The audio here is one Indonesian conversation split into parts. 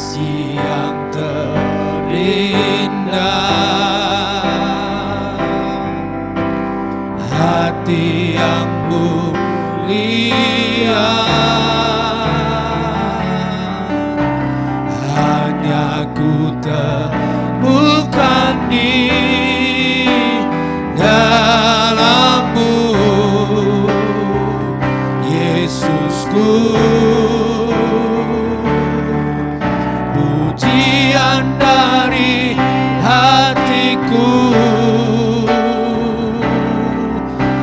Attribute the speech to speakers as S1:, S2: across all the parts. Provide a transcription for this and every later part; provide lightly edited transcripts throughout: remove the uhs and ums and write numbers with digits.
S1: kasih yang terindah, hati yang mulia, hanya ku temukan di dalam-Mu, Yesusku. Pujian dari hatiku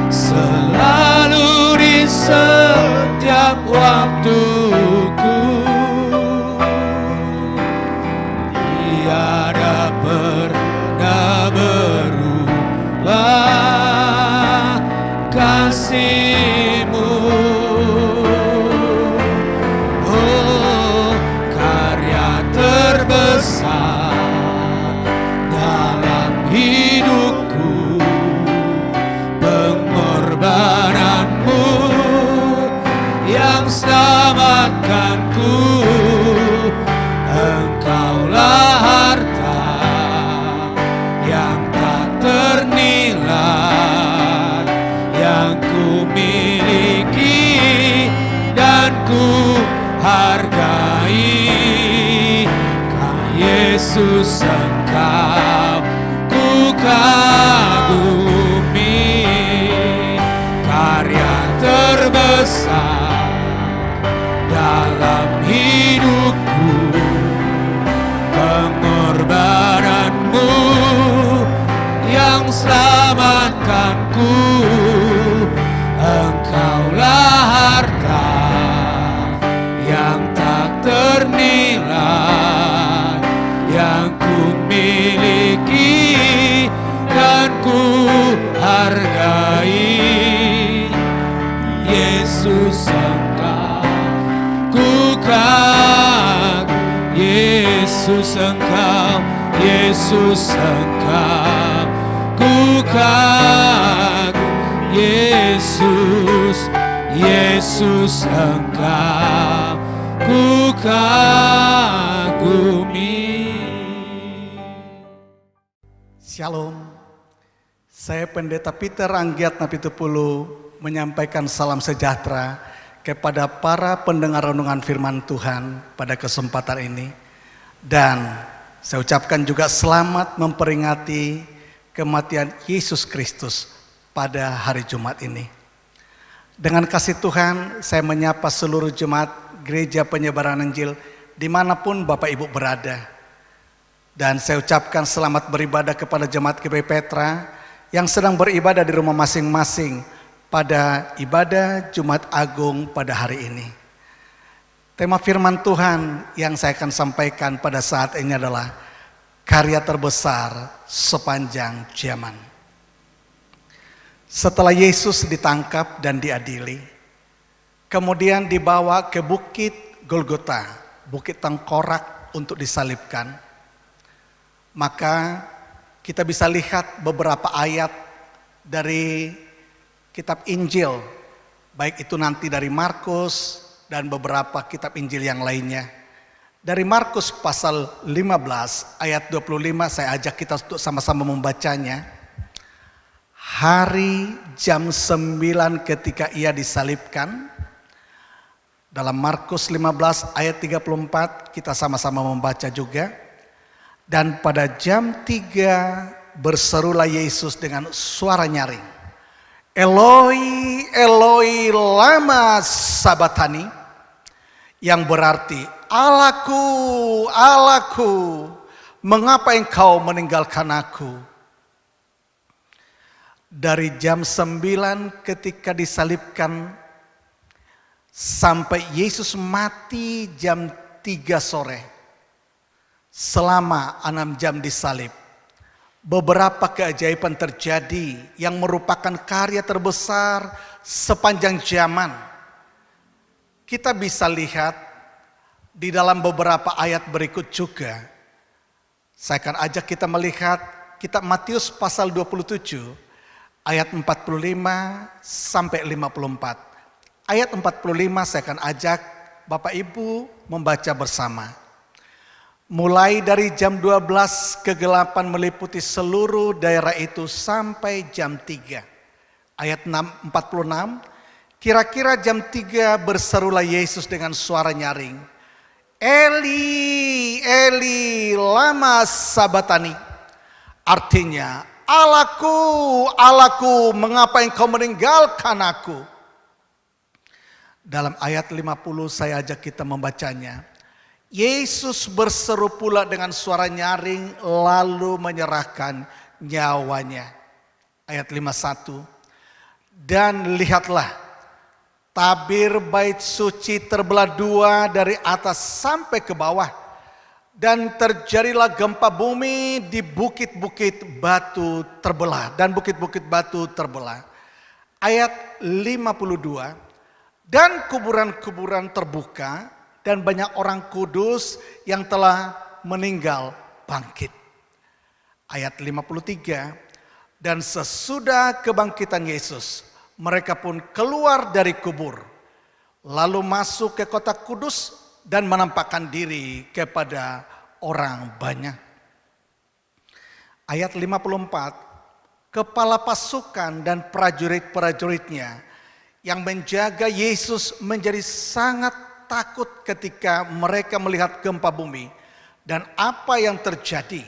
S1: selalu di setiap waktuku, tiada pernah berubah kasih-Mu. Oh, karya terbesar dalam hidupku, pengorbanan-Mu yang selamatkanku. Engkaulah harta yang tak ternilai, yang ku miliki dan ku hargai. Kau Yesus, Engkau ku kagumi, karya terbesar dalam hidupku, pengorbanan-Mu yang selamatkanku. Engkaulah harta yang tak ternilai, yang ku miliki dan ku hargai. Yesus, Engkau ku kagumi, Yesus Engkau, Yesus Engkau ku kagumi, Yesus, Yesus Engkau ku kagumi.
S2: Shalom, saya Pendeta Peter Anggiat Napitupulu menyampaikan salam sejahtera kepada para pendengar renungan firman Tuhan pada kesempatan ini. Dan saya ucapkan juga selamat memperingati kematian Yesus Kristus pada hari Jumat ini. Dengan kasih Tuhan, saya menyapa seluruh jemaat Gereja Penyebaran Injil dimanapun Bapak Ibu berada. Dan saya ucapkan selamat beribadah kepada jemaat GBI Petra yang sedang beribadah di rumah masing-masing pada ibadah Jumat Agung pada hari ini. Tema firman Tuhan yang saya akan sampaikan pada saat ini adalah karya terbesar sepanjang zaman. Setelah Yesus ditangkap dan diadili, kemudian dibawa ke bukit Golgota, bukit tengkorak untuk disalibkan, maka kita bisa lihat beberapa ayat dari kitab Injil, baik itu nanti dari Markus dan beberapa kitab Injil yang lainnya. Dari Markus pasal 15 ayat 25, saya ajak kita untuk sama-sama membacanya. Hari jam 9 ketika ia disalibkan. Dalam Markus 15 ayat 34 kita sama-sama membaca juga. Dan pada jam 3 berserulah Yesus dengan suara nyaring, Eloi, Eloi, lama sabatani, yang berarti, Allahku, Allahku, mengapa engkau meninggalkan aku? Dari jam 9 ketika disalibkan sampai Yesus mati jam 3 sore, selama 6 jam disalib, beberapa keajaiban terjadi yang merupakan karya terbesar sepanjang zaman. Kita bisa lihat di dalam beberapa ayat berikut juga. Saya akan ajak kita melihat kitab Matius pasal 27 ayat 45 sampai 54. Ayat 45 saya akan ajak Bapak Ibu membaca bersama. Mulai dari jam 12 kegelapan meliputi seluruh daerah itu sampai jam 3. Ayat 46, kira-kira jam 3 berserulah Yesus dengan suara nyaring, Eli, Eli, lama sabatani. Artinya, Allahku, Allahku, mengapa engkau meninggalkan aku? Dalam ayat 50 saya ajak kita membacanya. Yesus berseru pula dengan suara nyaring lalu menyerahkan nyawanya. Ayat 51. Dan lihatlah, tabir bait suci terbelah dua dari atas sampai ke bawah. Dan terjadilah gempa bumi di bukit-bukit batu terbelah. Dan bukit-bukit batu terbelah. Ayat 52. Dan kuburan-kuburan terbuka. Dan banyak orang kudus yang telah meninggal bangkit. Ayat 53. Dan sesudah kebangkitan Yesus, mereka pun keluar dari kubur. Lalu masuk ke kota kudus dan menampakkan diri kepada orang banyak. Ayat 54. Kepala pasukan dan prajurit-prajuritnya yang menjaga Yesus menjadi sangat takut ketika mereka melihat gempa bumi dan apa yang terjadi.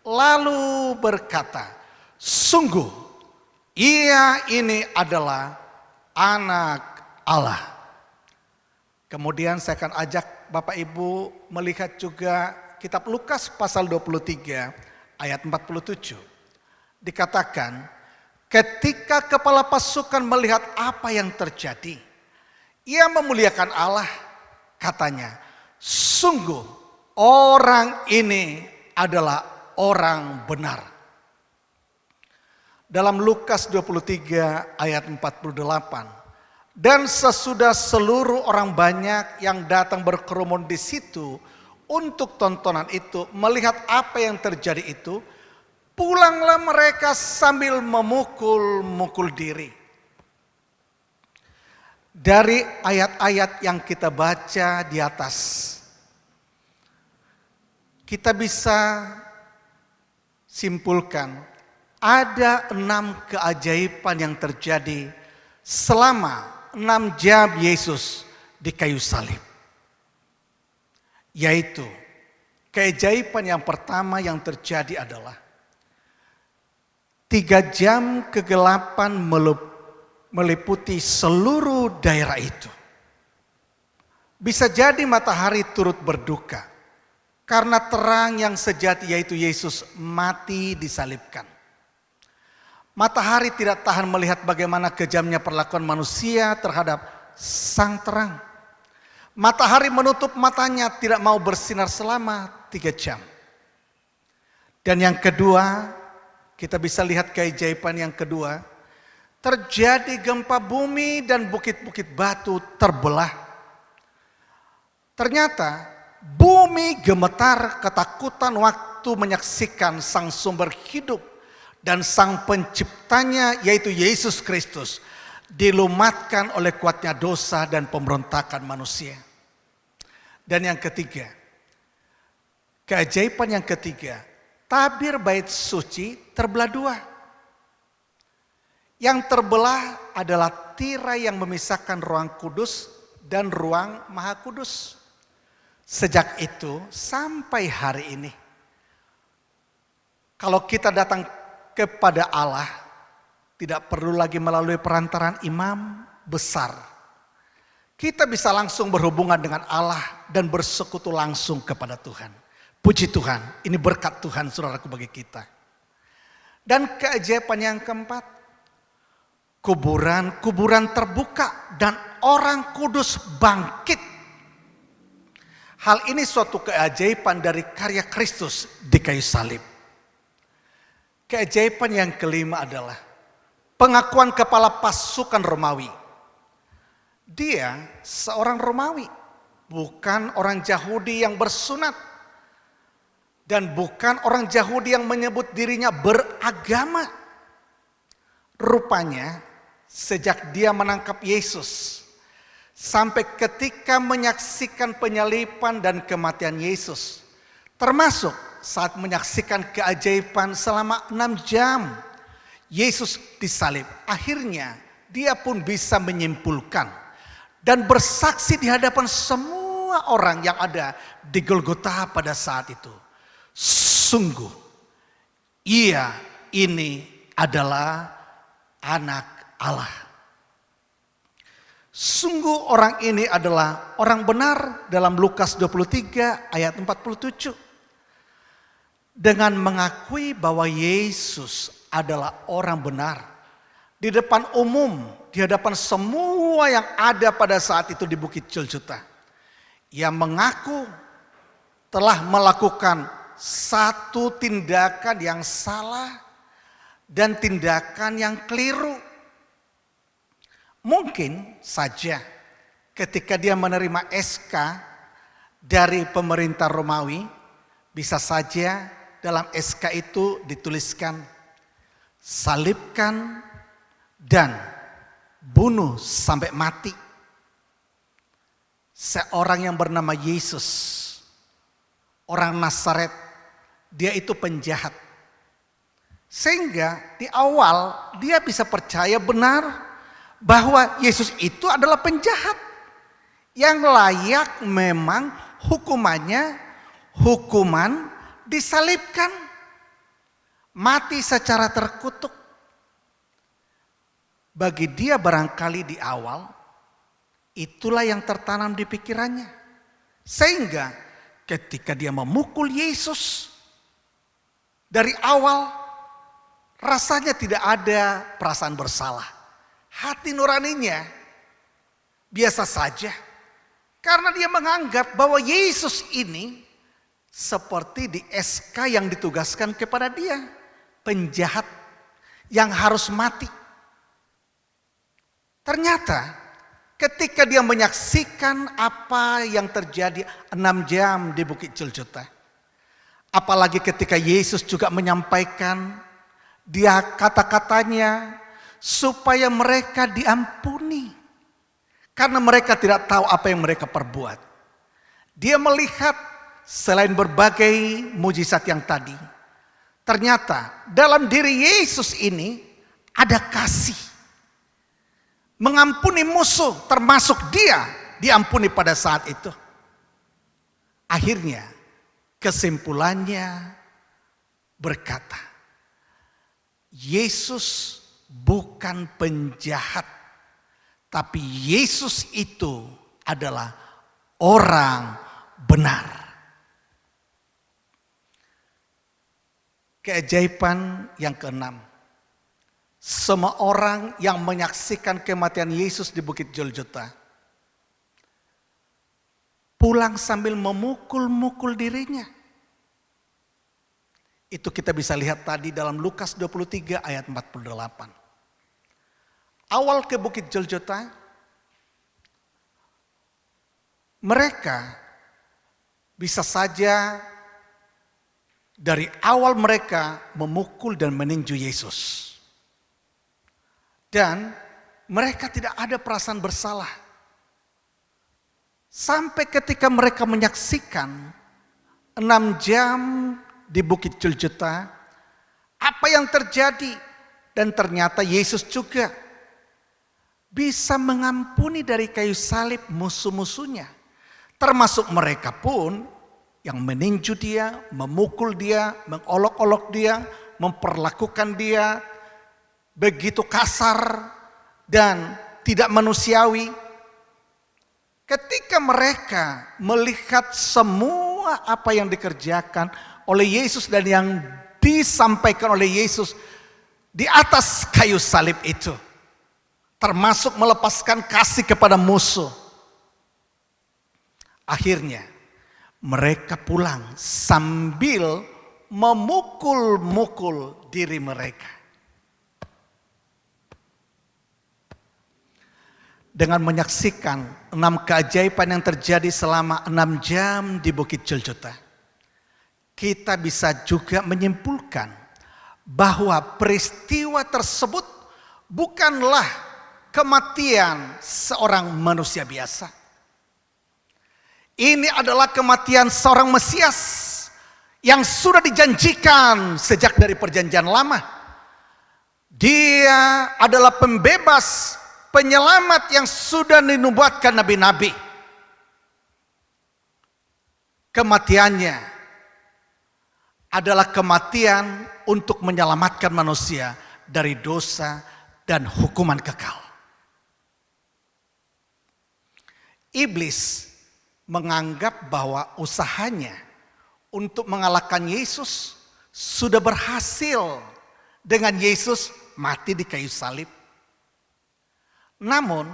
S2: Lalu berkata, sungguh ia ini adalah anak Allah. Kemudian saya akan ajak Bapak Ibu melihat juga kitab Lukas pasal 23 ayat 47. Dikatakan, ketika kepala pasukan melihat apa yang terjadi, ia memuliakan Allah. Katanya, sungguh orang ini adalah orang benar. Dalam Lukas 23 ayat 48. Dan sesudah seluruh orang banyak yang datang berkerumun di situ untuk tontonan itu, melihat apa yang terjadi itu, pulanglah mereka sambil memukul-mukul diri. Dari ayat-ayat yang kita baca di atas, kita bisa simpulkan ada 6 keajaiban yang terjadi selama 6 jam Yesus di kayu salib. Yaitu keajaiban yang pertama yang terjadi adalah 3 jam kegelapan meliputi seluruh daerah itu. Bisa jadi matahari turut berduka karena terang yang sejati yaitu Yesus mati disalibkan. Matahari tidak tahan melihat bagaimana kejamnya perlakuan manusia terhadap sang terang. Matahari menutup matanya, tidak mau bersinar selama 3 jam. Dan yang kedua, kita bisa lihat keajaiban yang kedua. Terjadi gempa bumi dan bukit-bukit batu terbelah. Ternyata bumi gemetar ketakutan waktu menyaksikan sang sumber hidup dan sang penciptanya yaitu Yesus Kristus dilumatkan oleh kuatnya dosa dan pemberontakan manusia. Dan yang ketiga, keajaiban yang ketiga, tabir bait suci terbelah dua. Yang terbelah adalah tirai yang memisahkan ruang kudus dan ruang maha kudus. Sejak itu sampai hari ini, kalau kita datang kepada Allah, tidak perlu lagi melalui perantaran imam besar. Kita bisa langsung berhubungan dengan Allah dan bersekutu langsung kepada Tuhan. Puji Tuhan, ini berkat Tuhan saudaraku bagi kita. Dan keajaiban yang keempat, kuburan terbuka dan orang kudus bangkit. Hal ini suatu keajaiban dari karya Kristus di kayu salib. Keajaiban yang kelima adalah pengakuan kepala pasukan Romawi. Dia seorang Romawi, bukan orang Yahudi yang bersunat. Dan bukan orang Yahudi yang menyebut dirinya beragama. Rupanya sejak dia menangkap Yesus sampai ketika menyaksikan penyaliban dan kematian Yesus, Termasuk saat menyaksikan keajaiban selama 6 jam Yesus disalib. Akhirnya dia pun bisa menyimpulkan dan bersaksi di hadapan semua orang yang ada di Golgota pada saat itu. Sungguh, ia ini adalah anak Allah. Sungguh orang ini adalah orang benar dalam Lukas 23 ayat 47. Dengan mengakui bahwa Yesus adalah orang benar di depan umum, di hadapan semua yang ada pada saat itu di Bukit Golgota. Ia mengaku telah melakukan satu tindakan yang salah dan tindakan yang keliru. Mungkin saja ketika dia menerima SK dari pemerintah Romawi, bisa saja dalam SK itu dituliskan salibkan dan bunuh sampai mati seorang yang bernama Yesus, orang Nazaret. Dia itu penjahat. Sehingga di awal dia bisa percaya benar bahwa Yesus itu adalah penjahat yang layak memang hukumannya hukuman disalibkan, mati secara terkutuk. Bagi dia barangkali di awal itulah yang tertanam di pikirannya. Sehingga ketika dia memukul Yesus dari awal rasanya tidak ada perasaan bersalah. Hati nuraninya biasa saja. Karena dia menganggap bahwa Yesus ini seperti di SK yang ditugaskan kepada dia. Penjahat yang harus mati. Ternyata ketika dia menyaksikan apa yang terjadi 6 jam di Bukit Golgota. Apalagi ketika Yesus juga menyampaikan dia kata-katanya supaya mereka diampuni. Karena mereka tidak tahu apa yang mereka perbuat. Dia melihat selain berbagai mujizat yang tadi, ternyata dalam diri Yesus ini ada kasih. Mengampuni musuh, termasuk dia diampuni pada saat itu. Akhirnya kesimpulannya berkata, Yesus bukan penjahat, tapi Yesus itu adalah orang benar. Keajaiban yang keenam. Semua orang yang menyaksikan kematian Yesus di Bukit Golgota pulang sambil memukul-mukul dirinya. Itu kita bisa lihat tadi dalam Lukas 23 ayat 48. Awal ke Bukit Golgota, mereka bisa saja dari awal mereka memukul dan meninju Yesus. Dan mereka tidak ada perasaan bersalah. Sampai ketika mereka menyaksikan 6 jam di Bukit Golgota, apa yang terjadi? Dan ternyata Yesus juga bisa mengampuni dari kayu salib musuh-musuhnya. Termasuk mereka pun yang meninju dia, memukul dia, mengolok-olok dia, memperlakukan dia begitu kasar dan tidak manusiawi. Ketika mereka melihat semua apa yang dikerjakan oleh Yesus dan yang disampaikan oleh Yesus di atas kayu salib itu, termasuk melepaskan kasih kepada musuh, akhirnya mereka pulang sambil memukul-mukul diri mereka. Dengan menyaksikan 6 keajaiban yang terjadi selama 6 jam di Bukit Golgota, kita bisa juga menyimpulkan bahwa peristiwa tersebut bukanlah kematian seorang manusia biasa. Ini adalah kematian seorang Mesias, yang sudah dijanjikan sejak dari perjanjian lama. Dia adalah pembebas, penyelamat yang sudah dinubuatkan nabi-nabi. Kematiannya adalah kematian untuk menyelamatkan manusia dari dosa dan hukuman kekal. Iblis menganggap bahwa usahanya untuk mengalahkan Yesus sudah berhasil dengan Yesus mati di kayu salib. Namun,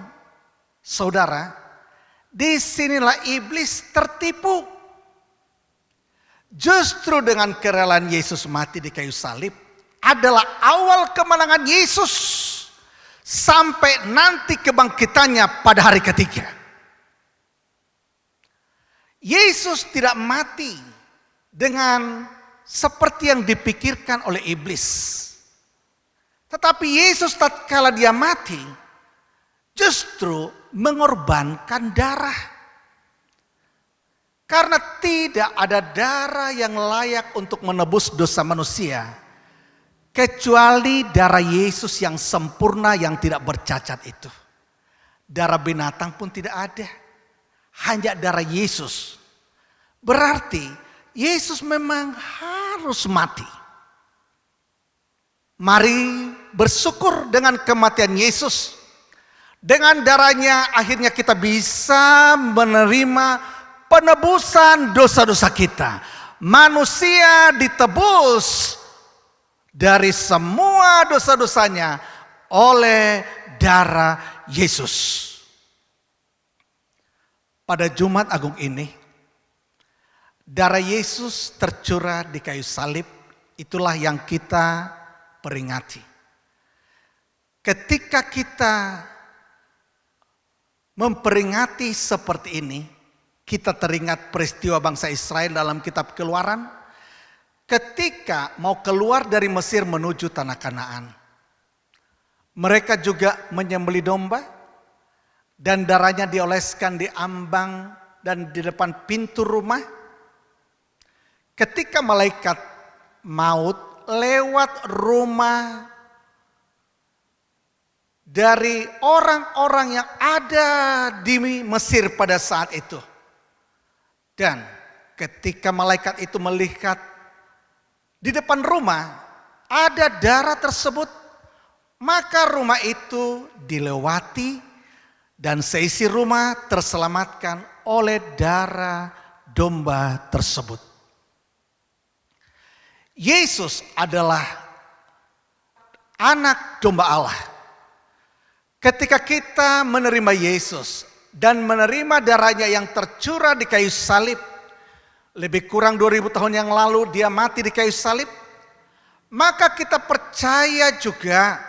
S2: saudara, disinilah iblis tertipu. Justru dengan kerelaan Yesus mati di kayu salib adalah awal kemenangan Yesus sampai nanti kebangkitannya pada hari ketiga. Yesus tidak mati dengan seperti yang dipikirkan oleh iblis. Tetapi Yesus tatkala dia mati justru mengorbankan darah. Karena tidak ada darah yang layak untuk menebus dosa manusia kecuali darah Yesus yang sempurna yang tidak bercacat itu. Darah binatang pun tidak ada. Hanya darah Yesus. Berarti Yesus memang harus mati. Mari bersyukur dengan kematian Yesus. Dengan darahnya akhirnya kita bisa menerima penebusan dosa-dosa kita. Manusia ditebus dari semua dosa-dosanya oleh darah Yesus. Pada Jumat Agung ini, darah Yesus tercurah di kayu salib. Itulah yang kita peringati. Ketika kita memperingati seperti ini, kita teringat peristiwa bangsa Israel dalam kitab Keluaran. Ketika mau keluar dari Mesir menuju tanah Kanaan. Mereka juga menyembelih domba. Dan darahnya dioleskan di ambang dan di depan pintu rumah. Ketika malaikat maut lewat rumah dari orang-orang yang ada di Mesir pada saat itu. Dan ketika malaikat itu melihat di depan rumah ada darah tersebut, maka rumah itu dilewati dan seisi rumah terselamatkan oleh darah domba tersebut. Yesus adalah anak domba Allah. Ketika kita menerima Yesus dan menerima darahnya yang tercurah di kayu salib, lebih kurang 2000 tahun yang lalu dia mati di kayu salib, maka kita percaya juga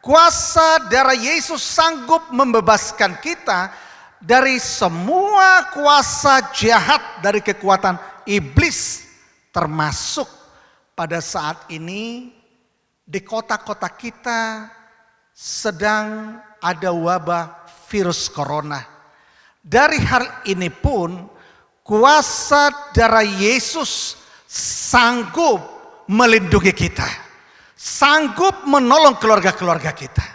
S2: kuasa darah Yesus sanggup membebaskan kita dari semua kuasa jahat dari kekuatan iblis. Termasuk pada saat ini di kota-kota kita sedang ada wabah virus corona. Dari hal ini pun kuasa darah Yesus sanggup melindungi kita. Sanggup menolong keluarga-keluarga kita.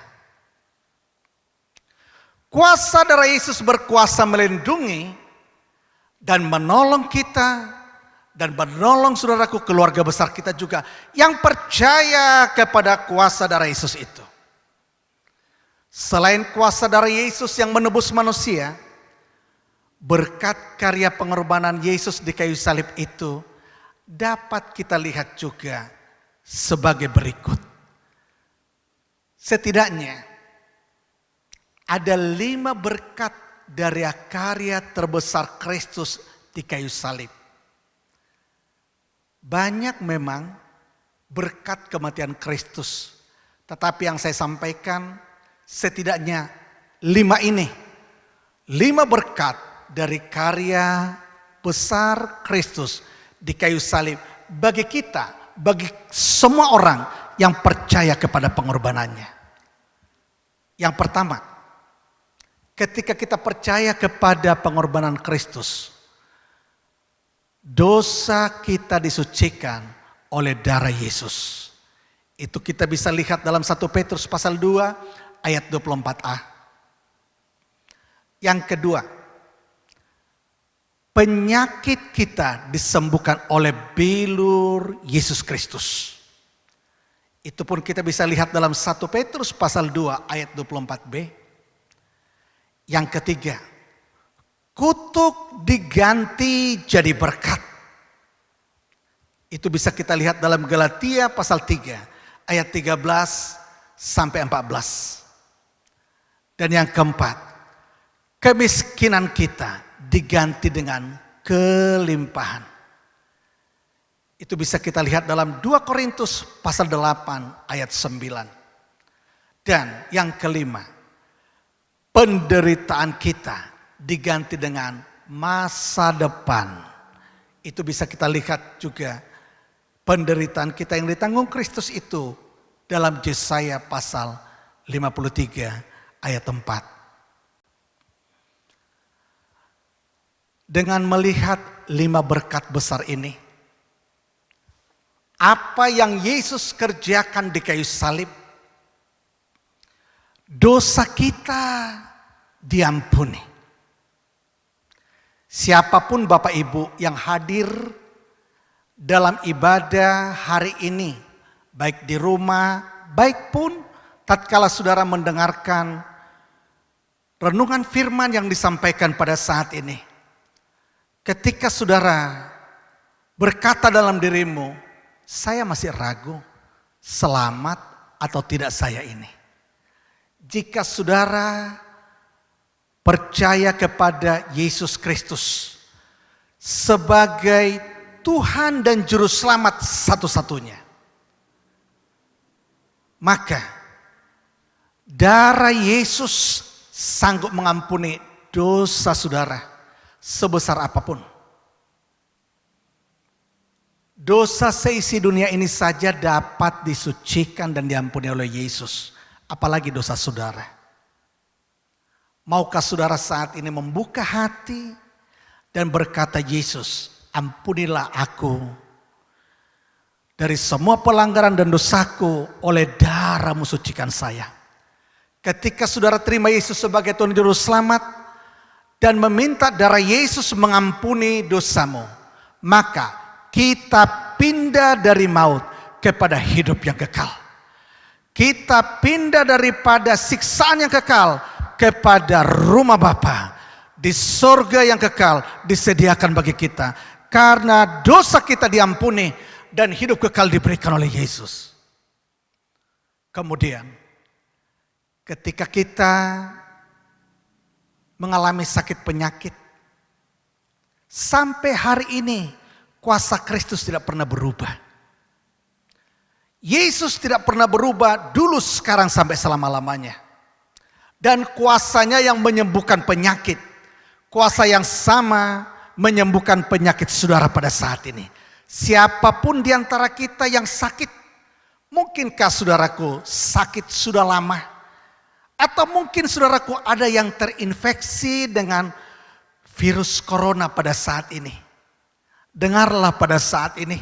S2: Kuasa darah Yesus berkuasa melindungi dan menolong kita dan menolong saudaraku keluarga besar kita juga yang percaya kepada kuasa darah Yesus itu. Selain kuasa darah Yesus yang menebus manusia, berkat karya pengorbanan Yesus di kayu salib itu dapat kita lihat juga sebagai berikut. Setidaknya ada 5 berkat dari karya terbesar Kristus di kayu salib. Banyak memang berkat kematian Kristus, tetapi yang saya sampaikan setidaknya 5 ini. 5 berkat dari karya besar Kristus di kayu salib bagi kita, bagi semua orang yang percaya kepada pengorbanannya. Yang pertama, ketika kita percaya kepada pengorbanan Kristus, dosa kita disucikan oleh darah Yesus. Itu kita bisa lihat dalam 1 Petrus pasal 2 ayat 24a. Yang kedua, penyakit kita disembuhkan oleh bilur Yesus Kristus. Itu pun kita bisa lihat dalam 1 Petrus pasal 2 ayat 24b. Yang ketiga, kutuk diganti jadi berkat. Itu bisa kita lihat dalam Galatia pasal 3 ayat 13 sampai 14. Dan yang keempat, kemiskinan kita diganti dengan kelimpahan. Itu bisa kita lihat dalam 2 Korintus pasal 8 ayat 9. Dan yang kelima, penderitaan kita diganti dengan masa depan. Itu bisa kita lihat juga penderitaan kita yang ditanggung Kristus itu dalam Yesaya pasal 53 ayat 4. Dengan melihat 5 berkat besar ini, apa yang Yesus kerjakan di kayu salib, dosa kita diampuni. Siapapun Bapak Ibu yang hadir dalam ibadah hari ini, baik di rumah, baik pun tatkala saudara mendengarkan renungan firman yang disampaikan pada saat ini. Ketika saudara berkata dalam dirimu, saya masih ragu, selamat atau tidak saya ini. Jika saudara percaya kepada Yesus Kristus sebagai Tuhan dan Juru Selamat satu-satunya, maka darah Yesus sanggup mengampuni dosa saudara sebesar apapun. Dosa seisi dunia ini saja dapat disucikan dan diampuni oleh Yesus. Apalagi dosa saudara. Maukah saudara saat ini membuka hati dan berkata, Yesus, ampunilah aku dari semua pelanggaran dan dosaku, oleh darah-Mu sucikan saya. Ketika saudara terima Yesus sebagai Tuhan Juru Selamat dan meminta darah Yesus mengampuni dosamu, maka kita pindah dari maut kepada hidup yang kekal. Kita pindah daripada siksaan yang kekal kepada rumah Bapa di sorga yang kekal disediakan bagi kita. Karena dosa kita diampuni dan hidup kekal diberikan oleh Yesus. Kemudian ketika kita mengalami sakit penyakit, sampai hari ini kuasa Kristus tidak pernah berubah. Yesus tidak pernah berubah dulu, sekarang, sampai selama-lamanya. Dan kuasanya yang menyembuhkan penyakit, kuasa yang sama menyembuhkan penyakit saudara pada saat ini. Siapapun di antara kita yang sakit, mungkinkah saudaraku sakit sudah lama? Atau mungkin saudaraku ada yang terinfeksi dengan virus corona pada saat ini. Dengarlah pada saat ini,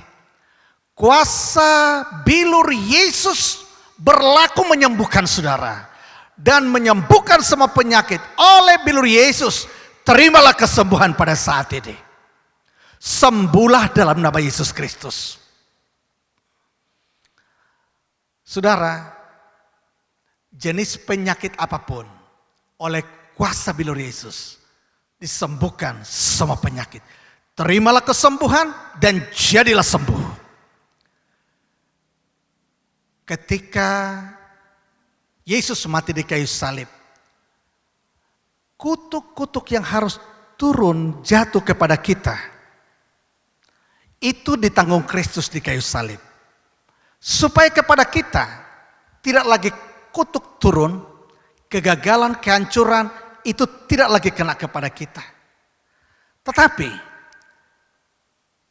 S2: kuasa bilur Yesus berlaku menyembuhkan saudara. Dan menyembuhkan semua penyakit oleh bilur Yesus. Terimalah kesembuhan pada saat ini. Sembuhlah dalam nama Yesus Kristus. Saudara, jenis penyakit apapun oleh kuasa bilur Yesus disembuhkan semua penyakit. Terimalah kesembuhan dan jadilah sembuh. Ketika Yesus mati di kayu salib, kutuk-kutuk yang harus turun jatuh kepada kita, itu ditanggung Kristus di kayu salib. Supaya kepada kita tidak lagi kutuk turun, kegagalan, kehancuran itu tidak lagi kena kepada kita. Tetapi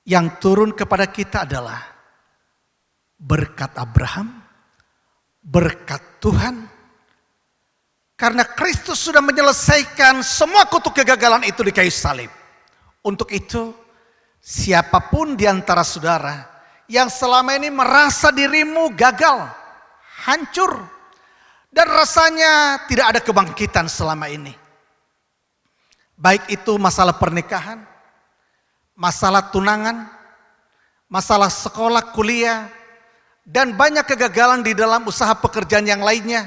S2: yang turun kepada kita adalah berkat Abraham, berkat Tuhan. Karena Kristus sudah menyelesaikan semua kutuk kegagalan itu di kayu salib. Untuk itu, siapapun di antara saudara yang selama ini merasa dirimu gagal, hancur, dan rasanya tidak ada kebangkitan selama ini. Baik itu masalah pernikahan, masalah tunangan, masalah sekolah, kuliah, dan banyak kegagalan di dalam usaha pekerjaan yang lainnya.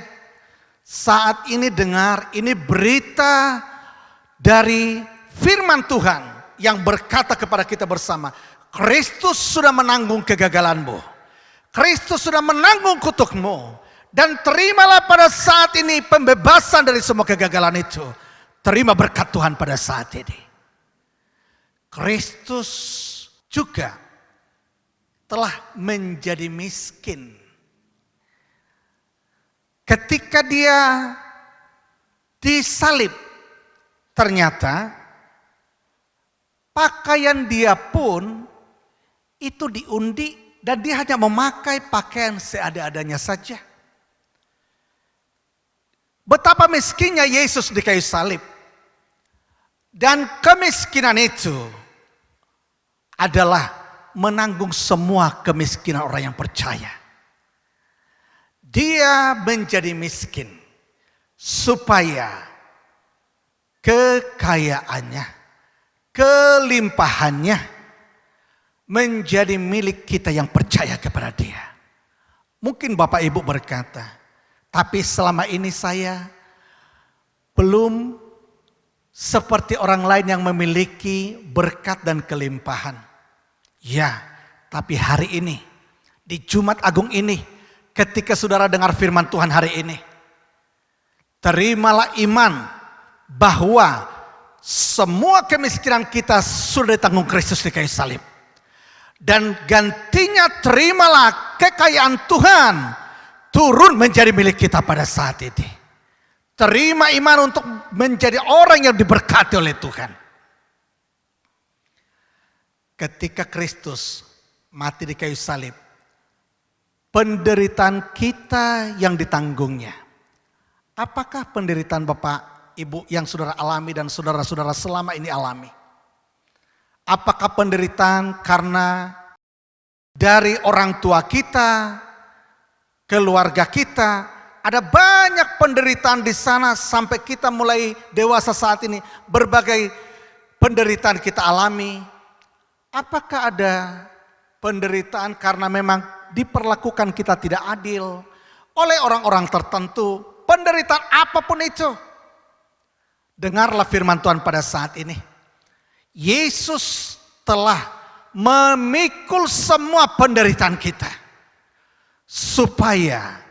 S2: Saat ini dengar, ini berita dari firman Tuhan yang berkata kepada kita bersama, Kristus sudah menanggung kegagalanmu. Kristus sudah menanggung kutukmu. Dan terimalah pada saat ini pembebasan dari semua kegagalan itu. Terima berkat Tuhan pada saat ini. Kristus juga telah menjadi miskin. Ketika dia disalib, ternyata pakaian dia pun itu diundi dan dia hanya memakai pakaian seada-adanya saja. Betapa miskinnya Yesus di kayu salib. Dan kemiskinan itu adalah menanggung semua kemiskinan orang yang percaya. Dia menjadi miskin supaya kekayaannya, kelimpahannya menjadi milik kita yang percaya kepada Dia. Mungkin Bapak Ibu berkata, tapi selama ini saya belum seperti orang lain yang memiliki berkat dan kelimpahan. Ya, tapi hari ini, di Jumat Agung ini, ketika saudara dengar firman Tuhan hari ini, terimalah iman bahwa semua kemiskinan kita sudah ditanggung Kristus di kayu salib. Dan gantinya terimalah kekayaan Tuhan turun menjadi milik kita pada saat ini. Terima iman untuk menjadi orang yang diberkati oleh Tuhan. Ketika Kristus mati di kayu salib, penderitaan kita yang ditanggungnya. Apakah penderitaan Bapak, Ibu yang saudara alami dan saudara-saudara selama ini alami? Apakah penderitaan karena dari orang tua kita, keluarga kita, ada banyak penderitaan di sana sampai kita mulai dewasa saat ini, berbagai penderitaan kita alami. Apakah ada penderitaan karena memang diperlakukan kita tidak adil oleh orang-orang tertentu? Penderitaan apapun itu. Dengarlah firman Tuhan pada saat ini. Yesus telah memikul semua penderitaan kita. Supaya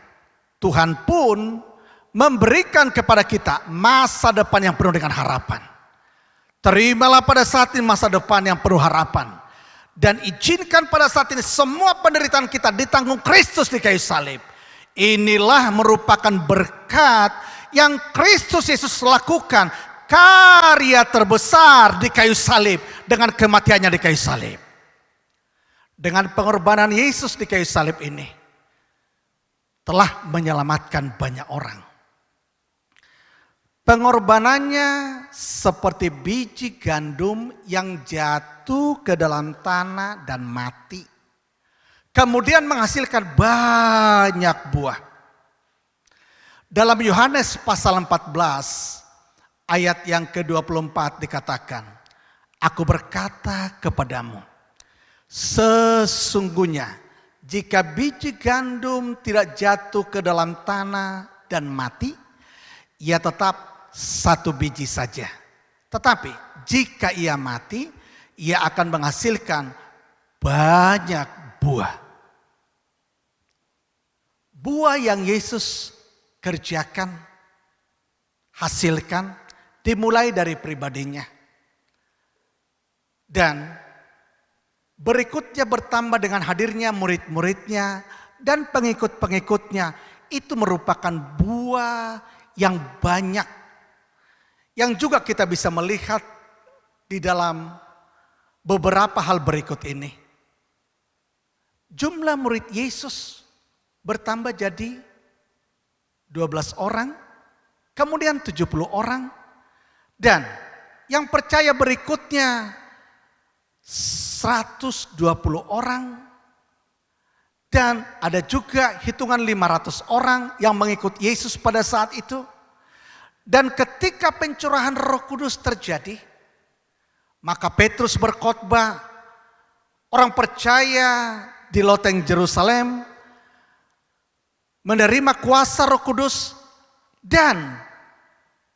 S2: Tuhan pun memberikan kepada kita masa depan yang penuh dengan harapan. Terimalah pada saat ini masa depan yang penuh harapan. Dan izinkan pada saat ini semua penderitaan kita ditanggung Kristus di kayu salib. Inilah merupakan berkat yang Kristus Yesus lakukan. Karya terbesar di kayu salib dengan kematiannya di kayu salib. Dengan pengorbanan Yesus di kayu salib ini telah menyelamatkan banyak orang. Pengorbanannya seperti biji gandum yang jatuh ke dalam tanah dan mati. Kemudian menghasilkan banyak buah. Dalam Yohanes pasal 14 ayat yang ke-24 dikatakan, Aku berkata kepadamu, sesungguhnya jika biji gandum tidak jatuh ke dalam tanah dan mati, ia tetap satu biji saja. Tetapi jika ia mati, ia akan menghasilkan banyak buah. Buah yang Yesus kerjakan, hasilkan, dimulai dari pribadinya. Dan berikutnya bertambah dengan hadirnya murid-muridnya dan pengikut-pengikutnya. Itu merupakan buah yang banyak. Yang juga kita bisa melihat di dalam beberapa hal berikut ini. Jumlah murid Yesus bertambah jadi 12 orang, kemudian 70 orang. Dan yang percaya berikutnya 120 orang, dan ada juga hitungan 500 orang yang mengikut Yesus pada saat itu. Dan ketika pencurahan Roh Kudus terjadi, maka Petrus berkhotbah, orang percaya di loteng Yerusalem menerima kuasa Roh Kudus, dan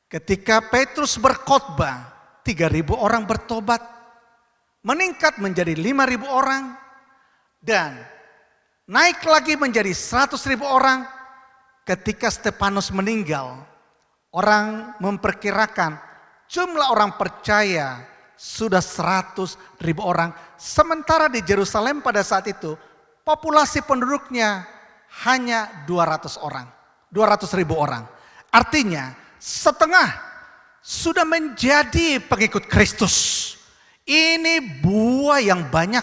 S2: ketika Petrus berkhotbah 3.000 orang bertobat, meningkat menjadi 5.000 orang, dan naik lagi menjadi 100.000 orang. Ketika Stefanus meninggal, orang memperkirakan jumlah orang percaya sudah 100.000 orang. Sementara di Yerusalem pada saat itu populasi penduduknya hanya 200.000 orang. Artinya setengah sudah menjadi pengikut Kristus. Ini buah yang banyak.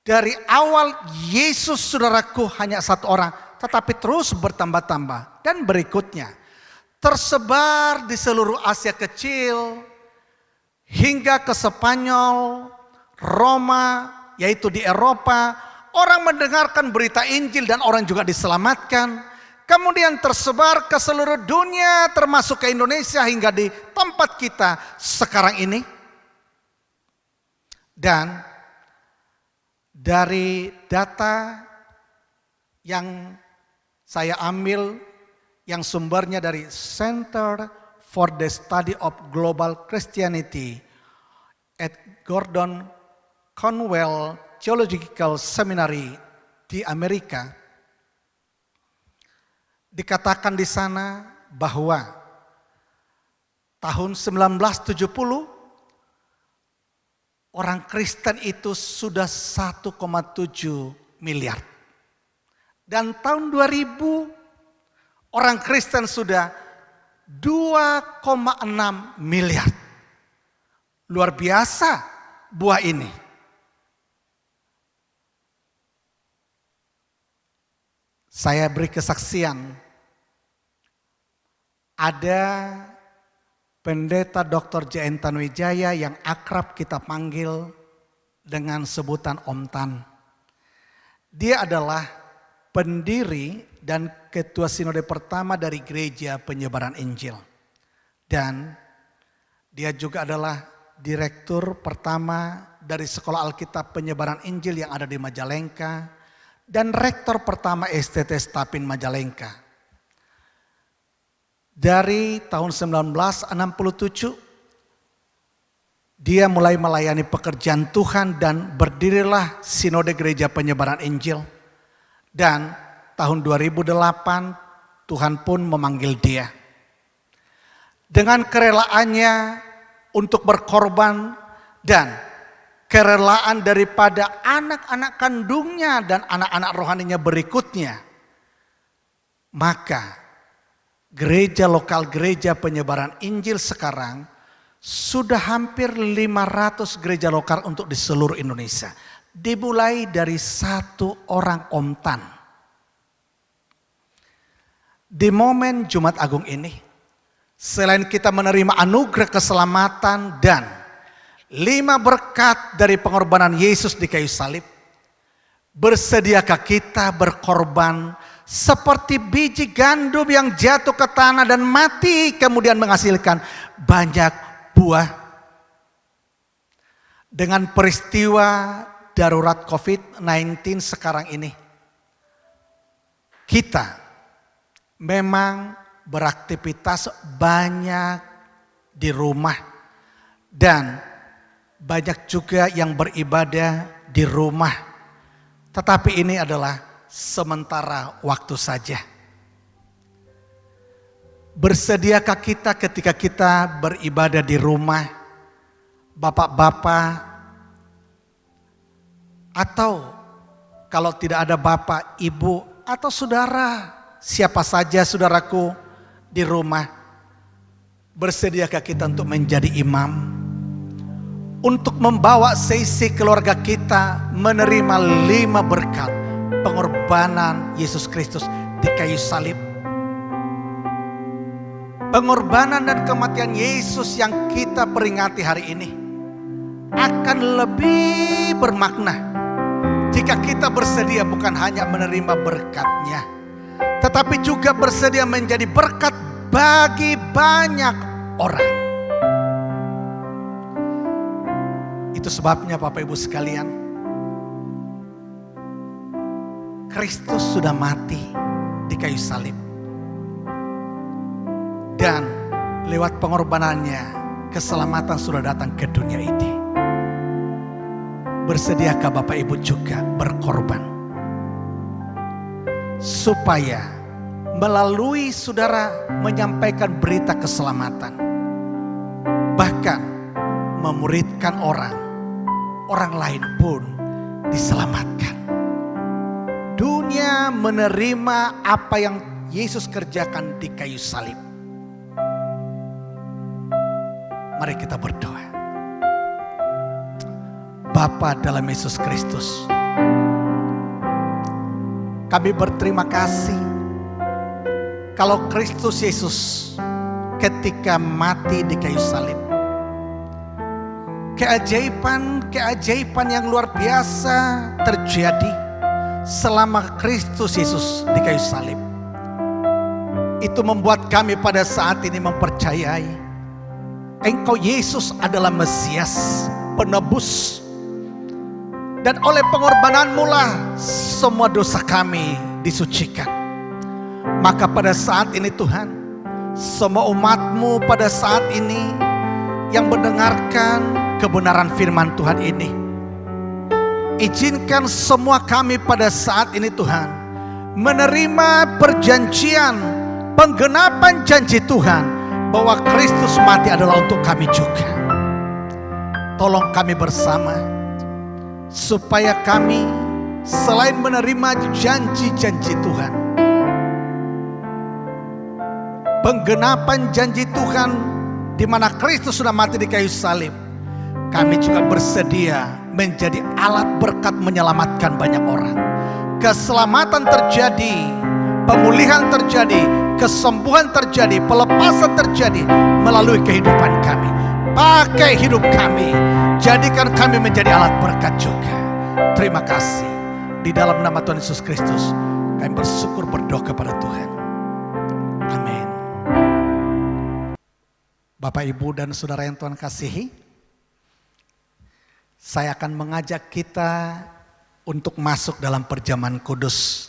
S2: Dari awal Yesus, saudaraku, hanya 1 orang, tetapi terus bertambah-tambah. Dan berikutnya tersebar di seluruh Asia Kecil hingga ke Spanyol, Roma, yaitu di Eropa. Orang mendengarkan berita Injil dan orang juga diselamatkan. Kemudian tersebar ke seluruh dunia, termasuk ke Indonesia hingga di tempat kita sekarang ini. Dan dari data yang saya ambil, yang sumbernya dari Center for the Study of Global Christianity at Gordon Conwell Theological Seminary di Amerika, dikatakan di sana bahwa tahun 1970 orang Kristen itu sudah 1,7 miliar. Dan tahun 2000 orang Kristen sudah 2,6 miliar. Luar biasa buah ini. Saya beri kesaksian. Ada Pendeta Dr. J.N. Tanuwijaya yang akrab kita panggil dengan sebutan Om Tan. Dia adalah pendiri dan ketua sinode pertama dari Gereja Penyebaran Injil. Dan dia juga adalah direktur pertama dari Sekolah Alkitab Penyebaran Injil yang ada di Majalengka, dan rektor pertama STT Stapin Majalengka. Dari tahun 1967, dia mulai melayani pekerjaan Tuhan dan berdirilah Sinode Gereja Penyebaran Injil. Dan tahun 2008 Tuhan pun memanggil dia. Dengan kerelaannya untuk berkorban dan kerelaan daripada anak-anak kandungnya dan anak-anak rohaninya berikutnya, maka gereja lokal, Gereja Penyebaran Injil sekarang sudah hampir 500 gereja lokal untuk di seluruh Indonesia. Dimulai dari 1 orang Om Tan. Di momen Jumat Agung ini, selain kita menerima anugerah keselamatan dan 5 berkat dari pengorbanan Yesus di kayu salib, bersediakah kita berkorban seperti biji gandum yang jatuh ke tanah dan mati kemudian menghasilkan banyak buah? Dengan peristiwa darurat COVID-19 sekarang ini, kita memang beraktivitas banyak di rumah dan banyak juga yang beribadah di rumah. Tetapi ini adalah sementara waktu saja. Bersediakah kita ketika kita beribadah di rumah, bapak-bapak, atau kalau tidak ada bapak, ibu, atau saudara, siapa saja saudaraku di rumah, bersediakah kita untuk menjadi imam? Untuk membawa seisi keluarga kita menerima 5 berkat pengorbanan Yesus Kristus di kayu salib. Pengorbanan dan kematian Yesus yang kita peringati hari ini akan lebih bermakna jika kita bersedia bukan hanya menerima berkat-Nya, tetapi juga bersedia menjadi berkat bagi banyak orang. Itu sebabnya Bapak Ibu sekalian, Kristus sudah mati di kayu salib. Dan lewat pengorbanannya, keselamatan sudah datang ke dunia ini. Bersediakah Bapak Ibu juga berkorban? Supaya melalui saudara menyampaikan berita keselamatan, bahkan memuridkan orang lain pun diselamatkan. Dunia menerima apa yang Yesus kerjakan di kayu salib. Mari kita berdoa. Bapa dalam Yesus Kristus, kami berterima kasih kalau Kristus Yesus ketika mati di kayu salib, keajaiban yang luar biasa terjadi selama Kristus Yesus di kayu salib. Itu membuat kami pada saat ini mempercayai Engkau Yesus adalah Mesias, penebus. Dan oleh pengorbanan-Mu lah semua dosa kami disucikan. Maka pada saat ini Tuhan, semua umat-Mu pada saat ini yang mendengarkan kebenaran firman Tuhan ini, izinkan semua kami pada saat ini Tuhan menerima perjanjian, penggenapan janji Tuhan bahwa Kristus mati adalah untuk kami juga. Tolong kami bersama supaya kami selain menerima janji-janji Tuhan, penggenapan janji Tuhan di mana Kristus sudah mati di kayu salib, kami juga bersedia menjadi alat berkat menyelamatkan banyak orang. Keselamatan terjadi, pemulihan terjadi, kesembuhan terjadi, pelepasan terjadi melalui kehidupan kami. Pakai hidup kami, jadikan kami menjadi alat berkat juga. Terima kasih. Di dalam nama Tuhan Yesus Kristus, kami bersyukur berdoa kepada Tuhan. Amin. Bapak, Ibu, dan saudara yang Tuhan kasihi, saya akan mengajak kita untuk masuk dalam perjamuan kudus.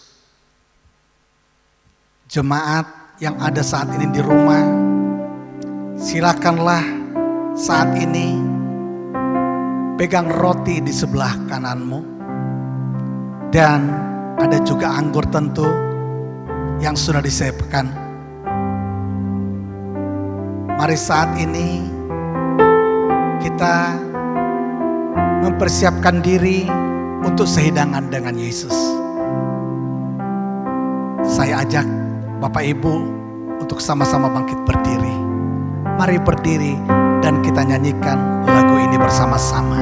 S2: Jemaat yang ada saat ini di rumah, silakanlah saat ini pegang roti di sebelah kananmu, dan ada juga anggur tentu yang sudah disiapkan. Mari saat ini kita mempersiapkan diri untuk sehidangan dengan Yesus. Saya ajak Bapak Ibu untuk sama-sama bangkit berdiri. Mari berdiri dan kita nyanyikan lagu ini bersama-sama.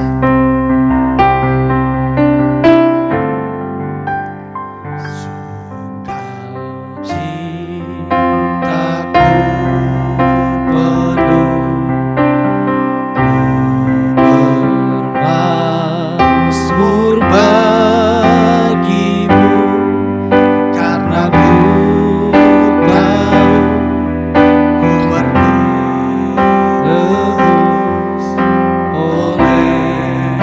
S1: Oleh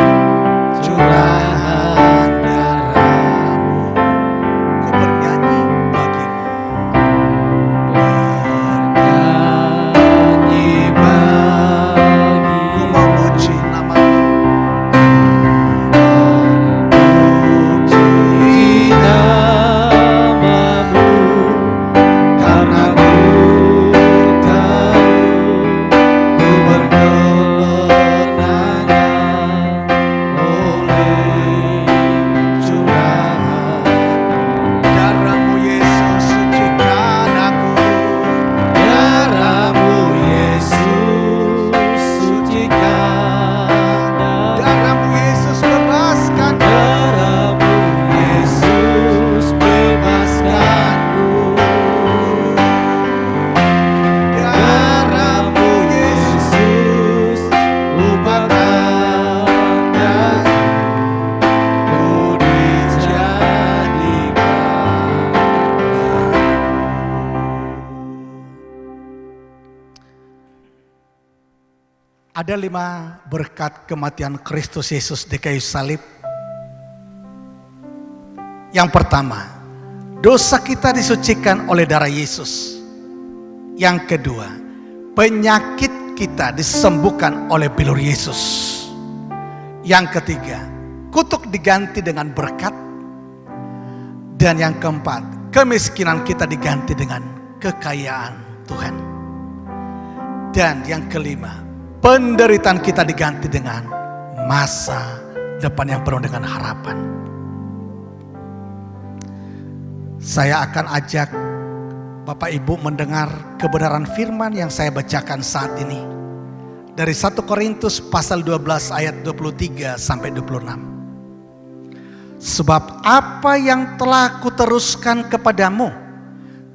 S2: Ada 5 berkat kematian Kristus Yesus di kayu salib. Yang pertama, dosa kita disucikan oleh darah Yesus. Yang kedua, penyakit kita disembuhkan oleh bilur Yesus. Yang ketiga, kutuk diganti dengan berkat. Dan yang keempat, kemiskinan kita diganti dengan kekayaan Tuhan. Dan yang kelima, penderitaan kita diganti dengan masa depan yang penuh dengan harapan. Saya akan ajak Bapak Ibu mendengar kebenaran firman yang saya bacakan saat ini. Dari 1 Korintus pasal 12 ayat 23 sampai 26. Sebab apa yang telah kuteruskan kepadamu,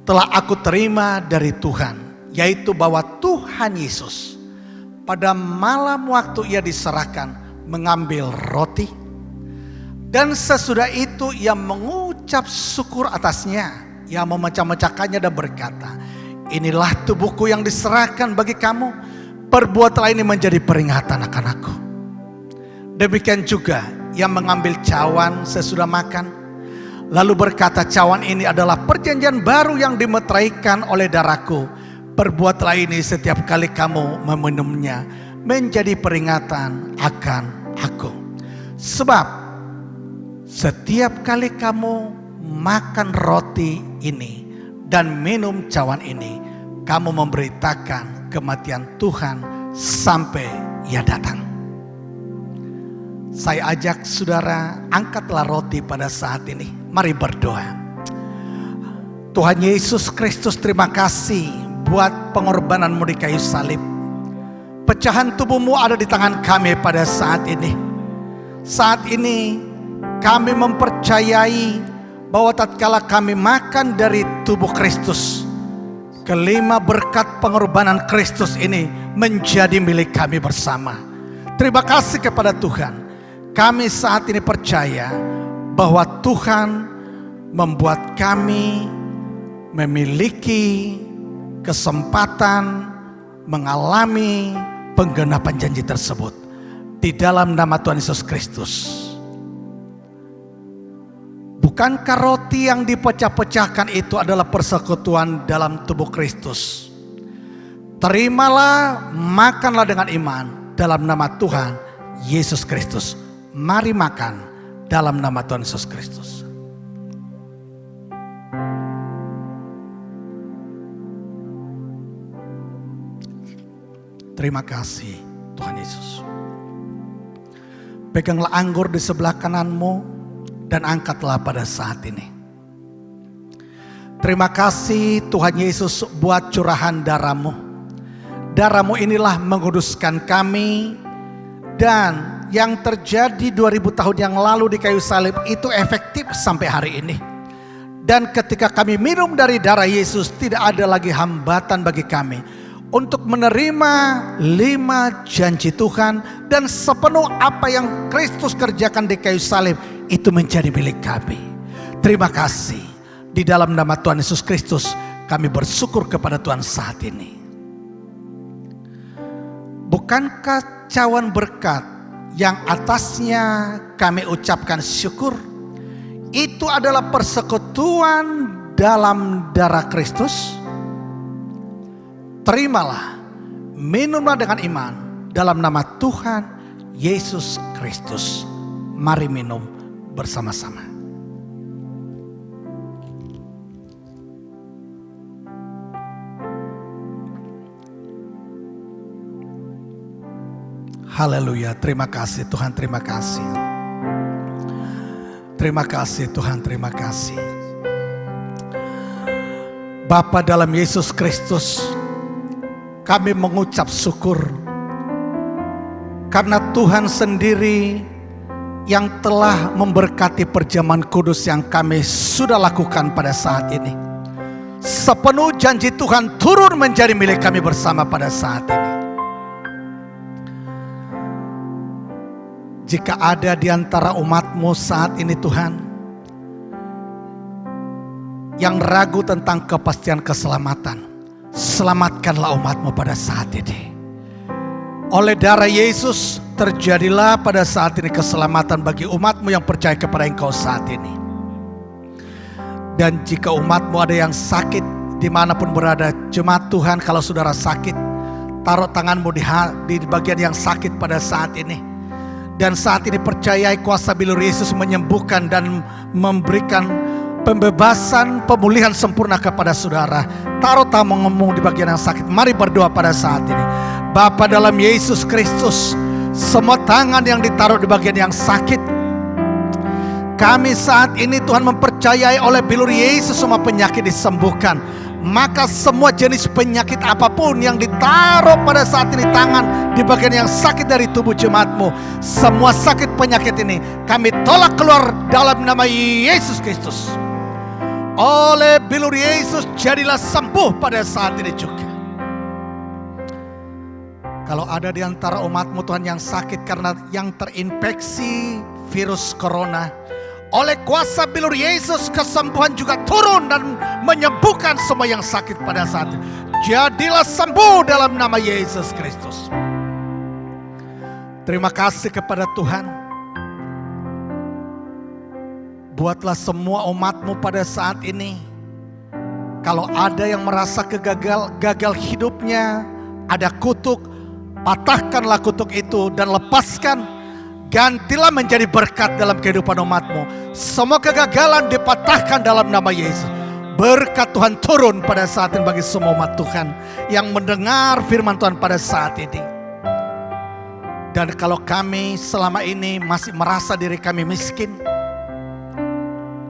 S2: telah aku terima dari Tuhan, yaitu bahwa Tuhan Yesus pada malam waktu ia diserahkan mengambil roti, dan sesudah itu ia mengucap syukur atasnya, ia memecah-mecahkannya dan berkata, inilah tubuhku yang diserahkan bagi kamu, perbuatlah ini menjadi peringatan akan aku. Demikian juga ia mengambil cawan sesudah makan, lalu berkata, cawan ini adalah perjanjian baru yang dimeteraikan oleh darahku. Perbuatlah ini setiap kali kamu meminumnya, menjadi peringatan akan aku. Sebab setiap kali kamu makan roti ini dan minum cawan ini, kamu memberitakan kematian Tuhan sampai ia datang. Saya ajak saudara, angkatlah roti pada saat ini. Mari berdoa. Tuhan Yesus Kristus, terima kasih buat pengorbananmu di kayu salib. Pecahan tubuhmu ada di tangan kami pada saat ini. Saat ini kami mempercayai bahwa tatkala kami makan dari tubuh Kristus, kelima berkat pengorbanan Kristus ini menjadi milik kami bersama. Terima kasih kepada Tuhan. Kami saat ini percaya bahwa Tuhan membuat kami memiliki kesempatan mengalami penggenapan janji tersebut di dalam nama Tuhan Yesus Kristus. Bukankah roti yang dipecah-pecahkan itu adalah persekutuan dalam tubuh Kristus? Terimalah, makanlah dengan iman dalam nama Tuhan Yesus Kristus. Mari makan dalam nama Tuhan Yesus Kristus. Terima kasih Tuhan Yesus. Peganglah anggur di sebelah kananmu dan angkatlah pada saat ini. Terima kasih Tuhan Yesus buat curahan darah-Mu. Darah-Mu inilah menguduskan kami, dan yang terjadi 2000 tahun yang lalu di kayu salib itu efektif sampai hari ini. Dan ketika kami minum dari darah Yesus, tidak ada lagi hambatan bagi kami untuk menerima 5 janji Tuhan, dan sepenuh apa yang Kristus kerjakan di kayu salib itu menjadi milik kami. Terima kasih. Di dalam nama Tuhan Yesus Kristus kami bersyukur kepada Tuhan saat ini. Bukankah cawan berkat yang atasnya kami ucapkan syukur itu adalah persekutuan dalam darah Kristus? Terimalah, minumlah dengan iman dalam nama Tuhan Yesus Kristus. Mari minum bersama-sama. Haleluya, terima kasih Tuhan, terima kasih. Terima kasih Tuhan, terima kasih. Bapa dalam Yesus Kristus, kami mengucap syukur karena Tuhan sendiri yang telah memberkati perjamuan kudus yang kami sudah lakukan pada saat ini. Sepenuh janji Tuhan turun menjadi milik kami bersama pada saat ini. Jika ada di antara umat-Mu saat ini Tuhan, yang ragu tentang kepastian keselamatan, selamatkanlah umat-Mu pada saat ini. Oleh darah Yesus terjadilah pada saat ini keselamatan bagi umatmu yang percaya kepada Engkau saat ini. Dan jika umatmu ada yang sakit dimanapun berada, jemaat Tuhan, kalau saudara sakit, taruh tanganmu di bagian yang sakit pada saat ini. Dan saat ini percayai kuasa bilur Yesus menyembuhkan dan memberikan pembebasan, pemulihan sempurna kepada saudara. Taruh tanganmu di bagian yang sakit. Mari berdoa pada saat ini. Bapa dalam Yesus Kristus, semua tangan yang ditaruh di bagian yang sakit, kami saat ini Tuhan mempercayai oleh bilur Yesus semua penyakit disembuhkan. Maka semua jenis penyakit apapun yang ditaruh pada saat ini tangan di bagian yang sakit dari tubuh jemaatmu, semua sakit penyakit ini kami tolak keluar dalam nama Yesus Kristus. Oleh bilur Yesus jadilah sembuh pada saat ini juga. Kalau ada di antara umatmu Tuhan yang sakit karena yang terinfeksi virus corona, oleh kuasa bilur Yesus kesembuhan juga turun dan menyembuhkan semua yang sakit pada saat ini. Jadilah sembuh dalam nama Yesus Kristus. Terima kasih kepada Tuhan. Buatlah semua umatmu pada saat ini, kalau ada yang merasa gagal hidupnya, ada kutuk, patahkanlah kutuk itu dan lepaskan. Gantilah menjadi berkat dalam kehidupan umatmu. Semua kegagalan dipatahkan dalam nama Yesus. Berkat Tuhan turun pada saat ini bagi semua umat Tuhan yang mendengar firman Tuhan pada saat ini. Dan kalau kami selama ini masih merasa diri kami miskin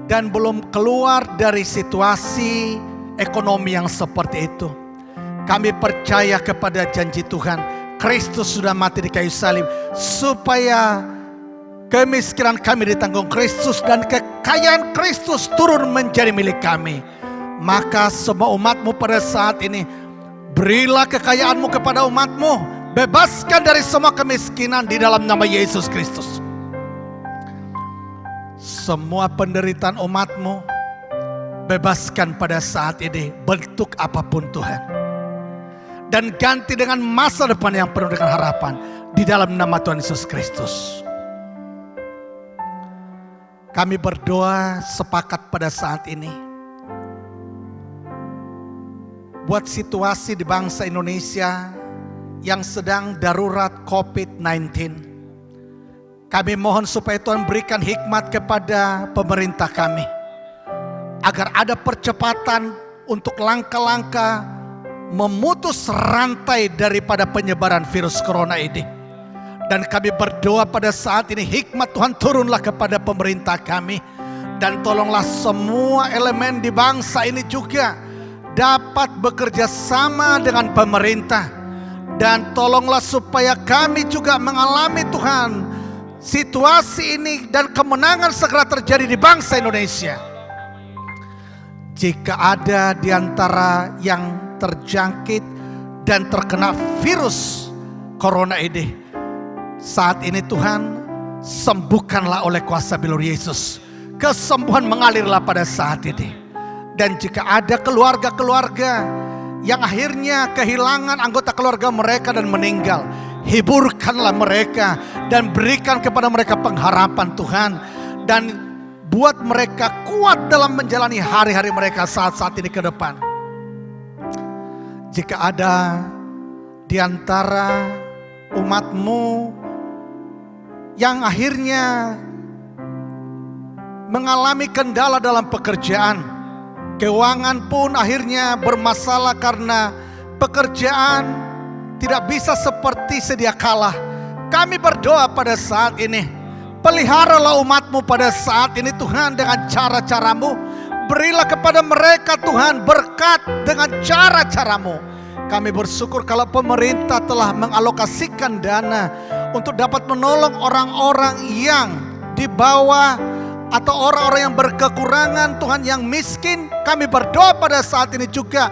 S2: dan belum keluar dari situasi ekonomi yang seperti itu, kami percaya kepada janji Tuhan. Kristus sudah mati di kayu salib supaya kemiskinan kami ditanggung Kristus dan kekayaan Kristus turun menjadi milik kami. Maka semua umatmu pada saat ini, berilah kekayaanmu kepada umatmu, bebaskan dari semua kemiskinan di dalam nama Yesus Kristus. Semua penderitaan umatmu bebaskan pada saat ini, bentuk apapun Tuhan. Dan ganti dengan masa depan yang penuh dengan harapan di dalam nama Tuhan Yesus Kristus. Kami berdoa sepakat pada saat ini buat situasi di bangsa Indonesia yang sedang darurat COVID-19. Kami mohon supaya Tuhan berikan hikmat kepada pemerintah kami, agar ada percepatan untuk langkah-langkah memutus rantai daripada penyebaran virus corona ini. Dan kami berdoa pada saat ini hikmat Tuhan turunlah kepada pemerintah kami. Dan tolonglah semua elemen di bangsa ini juga dapat bekerja sama dengan pemerintah. Dan tolonglah supaya kami juga mengalami Tuhan situasi ini dan kemenangan segera terjadi di bangsa Indonesia. Jika ada di antara yang terjangkit dan terkena virus corona ini, saat ini Tuhan sembuhkanlah oleh kuasa bilur Yesus. Kesembuhan mengalirlah pada saat ini. Dan jika ada keluarga-keluarga yang akhirnya kehilangan anggota keluarga mereka dan meninggal, hiburkanlah mereka dan berikan kepada mereka pengharapan Tuhan. Dan buat mereka kuat dalam menjalani hari-hari mereka saat-saat ini ke depan. Jika ada di antara umatmu yang akhirnya mengalami kendala dalam pekerjaan, keuangan pun akhirnya bermasalah karena pekerjaan tidak bisa seperti sedia kala, kami berdoa pada saat ini, peliharalah umatmu pada saat ini Tuhan dengan cara-caramu. Berilah kepada mereka Tuhan berkat dengan cara-caramu. Kami bersyukur kalau pemerintah telah mengalokasikan dana untuk dapat menolong orang-orang yang di bawah atau orang-orang yang berkekurangan Tuhan, yang miskin. Kami berdoa pada saat ini juga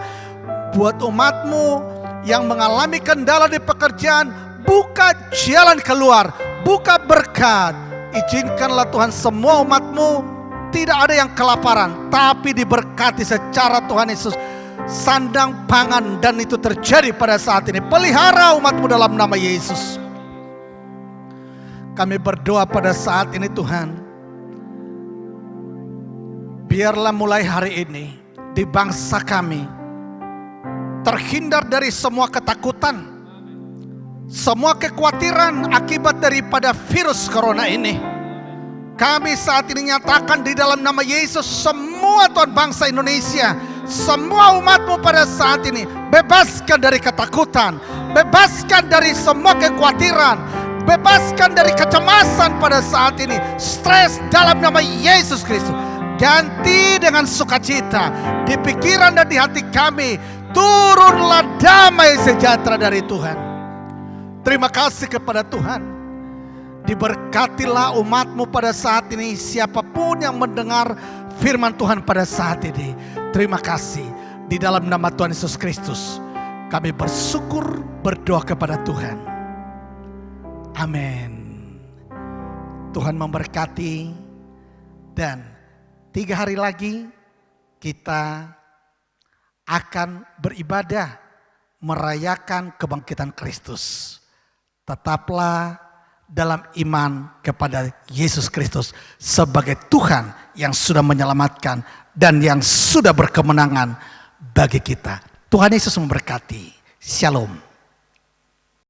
S2: buat umatmu yang mengalami kendala di pekerjaan, buka jalan keluar, buka berkat. Izinkanlah Tuhan semua umatmu tidak ada yang kelaparan, tapi diberkati secara Tuhan Yesus sandang pangan, dan itu terjadi pada saat ini. Pelihara umat-Mu dalam nama Yesus. Kami berdoa pada saat ini Tuhan, biarlah mulai hari ini di bangsa kami terhindar dari semua ketakutan, semua kekhawatiran akibat daripada virus corona ini. Kami saat ini nyatakan di dalam nama Yesus, semua Tuhan bangsa Indonesia, semua umat-Mu pada saat ini, bebaskan dari ketakutan, bebaskan dari semua kekhawatiran, bebaskan dari kecemasan pada saat ini, stres dalam nama Yesus Kristus. Ganti dengan sukacita di pikiran dan di hati kami. Turunlah damai sejahtera dari Tuhan. Terima kasih kepada Tuhan. Diberkatilah umat-Mu pada saat ini, siapapun yang mendengar firman Tuhan pada saat ini. Terima kasih. Di dalam nama Tuhan Yesus Kristus kami bersyukur, berdoa kepada Tuhan. Amin. Tuhan memberkati. Dan 3 hari lagi kita akan beribadah merayakan kebangkitan Kristus. Tetaplah dalam iman kepada Yesus Kristus sebagai Tuhan yang sudah menyelamatkan dan yang sudah berkemenangan bagi kita. Tuhan Yesus memberkati. Shalom.